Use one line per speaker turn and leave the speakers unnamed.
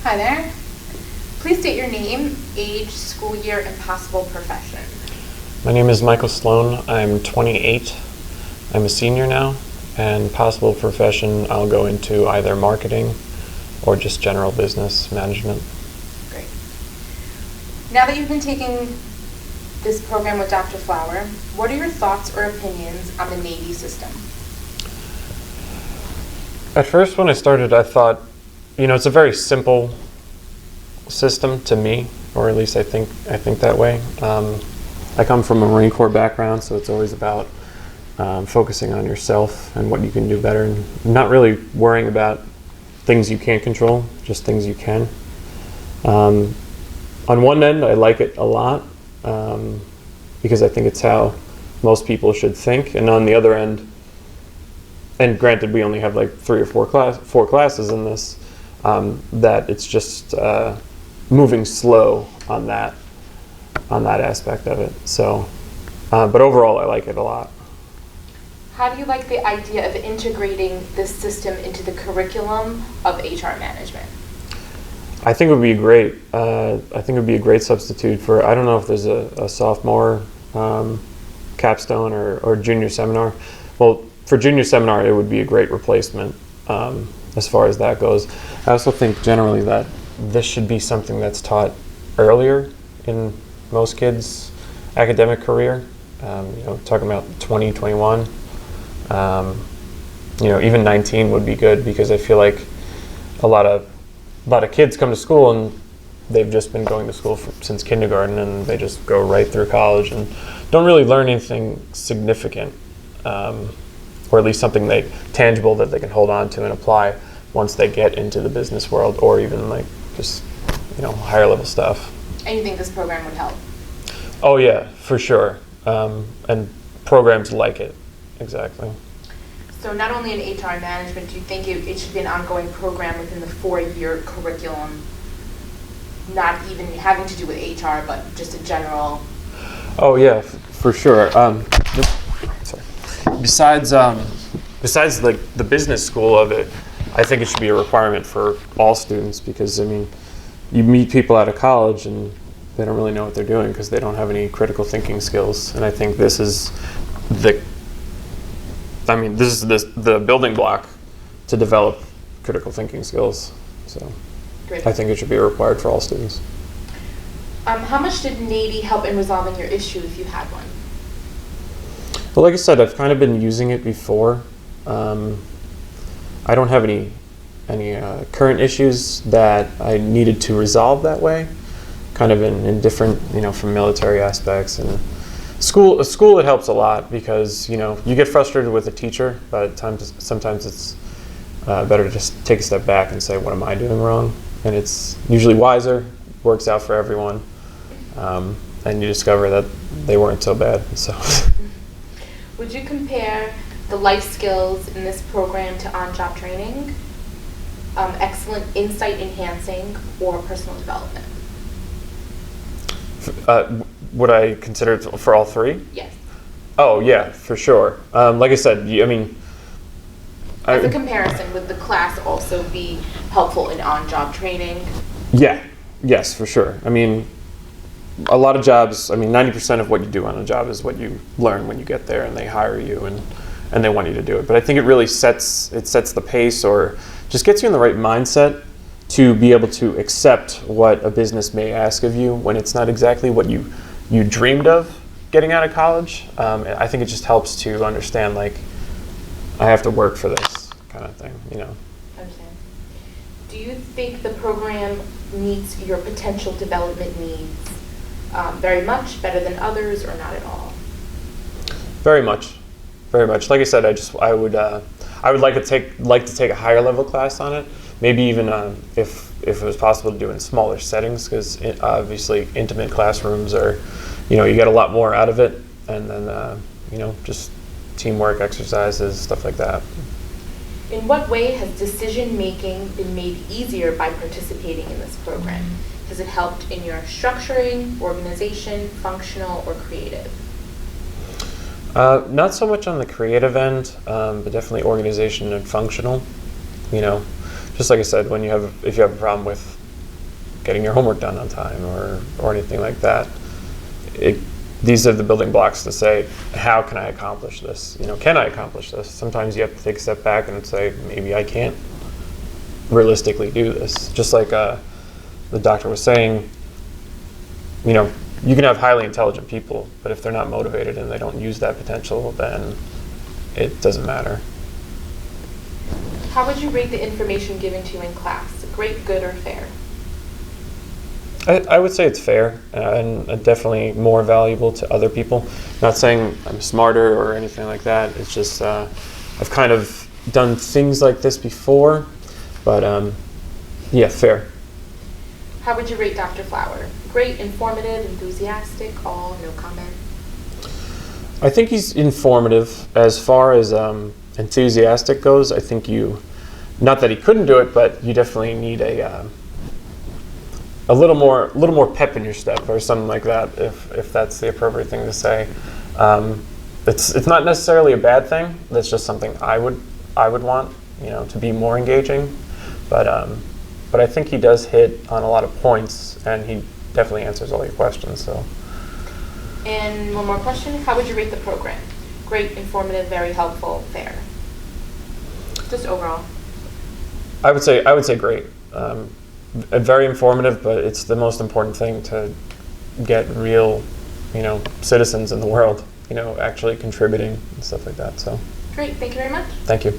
Hi there. Please state your name, age, school year, and possible profession.
My name is Michael Sloan. I'm 28. I'm a senior now, and possible profession, I'll go into either marketing or just general business management.
Great. Now that you've been taking this program with Dr. Flower, what are your thoughts or opinions on the Navy system?
At first, when I started, I thought, it's a very simple system to me, or at least I think that way. I come from a Marine Corps background, so it's always about focusing on yourself and what you can do better, and not really worrying about things you can't control, just things you can. On one end, I like it a lot because I think it's how most people should think, and on the other end, and granted we only have like 3 or 4 classes in this, that it's just moving slow on that aspect of it. So, but overall, I like it a lot.
How do you like the idea of integrating this system into the curriculum of HR management?
I think it would be great. I think it would be a great substitute for, I don't know if there's a sophomore capstone or junior seminar. Well, for junior seminar, it would be a great replacement as far as that goes. I also think generally that this should be something that's taught earlier in most kids' academic career. Talking about 20, 21. Even 19 would be good, because I feel like a lot of kids come to school and they've just been going to school since kindergarten, and they just go right through college and don't really learn anything significant, or at least something tangible that they can hold on to and apply once they get into the business world, or even like just higher level stuff.
And you think this program would help?
Oh yeah, for sure. And programs like it, exactly.
So not only in HR management, do you think it should be an ongoing program within the 4-year curriculum, not even having to do with HR, but just a general?
Oh yeah, for sure. Besides like the business school of it, I think it should be a requirement for all students, because you meet people out of college and they don't really know what they're doing because they don't have any critical thinking skills. And I think this is the building block to develop critical thinking skills. So
Great.
I think it should be required for all students.
How much did Navy help in resolving your issue, if you had one?
Well, like I said, I've kind of been using it before. I don't have any current issues that I needed to resolve that way. Kind of in different, from military aspects and school. It helps a lot, because you get frustrated with a teacher, but sometimes it's better to just take a step back and say, what am I doing wrong? And it's usually wiser, works out for everyone, and you discover that they weren't so bad. So.
Would you compare the life skills in this program to on-job training, excellent insight enhancing, or personal development?
Would I consider it for all 3?
Yes.
Oh yeah, for sure. Like I said,
As a comparison, would the class also be helpful in on-job training?
Yeah. Yes, for sure. A lot of jobs, 90% of what you do on a job is what you learn when you get there and they hire you and they want you to do it. But I think it really sets the pace, or just gets you in the right mindset to be able to accept what a business may ask of you when it's not exactly what you dreamed of getting out of college. I think it just helps to understand, like, I have to work for this kind of thing,
Understand. Do you think the program meets your potential development needs very much, better than others, or not at all?
Very much. Like I said, I would like to take a higher level class on it. Maybe even if it was possible to do it in smaller settings, because obviously intimate classrooms are, you get a lot more out of it, and then just teamwork exercises, stuff like that.
In what way has decision making been made easier by participating in this program? Has it helped in your structuring, organization, functional, or creative?
Not so much on the creative end, but definitely organization and functional. Just like I said, if you have a problem with getting your homework done on time or anything like that. These are the building blocks to say, how can I accomplish this? Can I accomplish this? Sometimes you have to take a step back and say, maybe I can't realistically do this. Just like the doctor was saying, you can have highly intelligent people, but if they're not motivated and they don't use that potential, then it doesn't matter.
How would you rate the information given to you in class? Great, good, or fair?
I would say it's fair and definitely more valuable to other people. Not saying I'm smarter or anything like that. It's just I've kind of done things like this before, but yeah, fair.
How would you rate Dr. Flower? Great, informative, enthusiastic, all, no comment?
I think he's informative. As far as enthusiastic goes, I think not that he couldn't do it, but you definitely need a little more pep in your step or something like that, if that's the appropriate thing to say. It's not necessarily a bad thing. That's just something I would want, to be more engaging. But I think he does hit on a lot of points, and he definitely answers all your questions. So.
And one more question: how would you rate the program? Great, informative, very helpful, fair. Just overall. I would
say great. Very informative, but it's the most important thing to get real, citizens in the world, actually contributing and stuff like that. So.
Great. Thank you very much.
Thank you.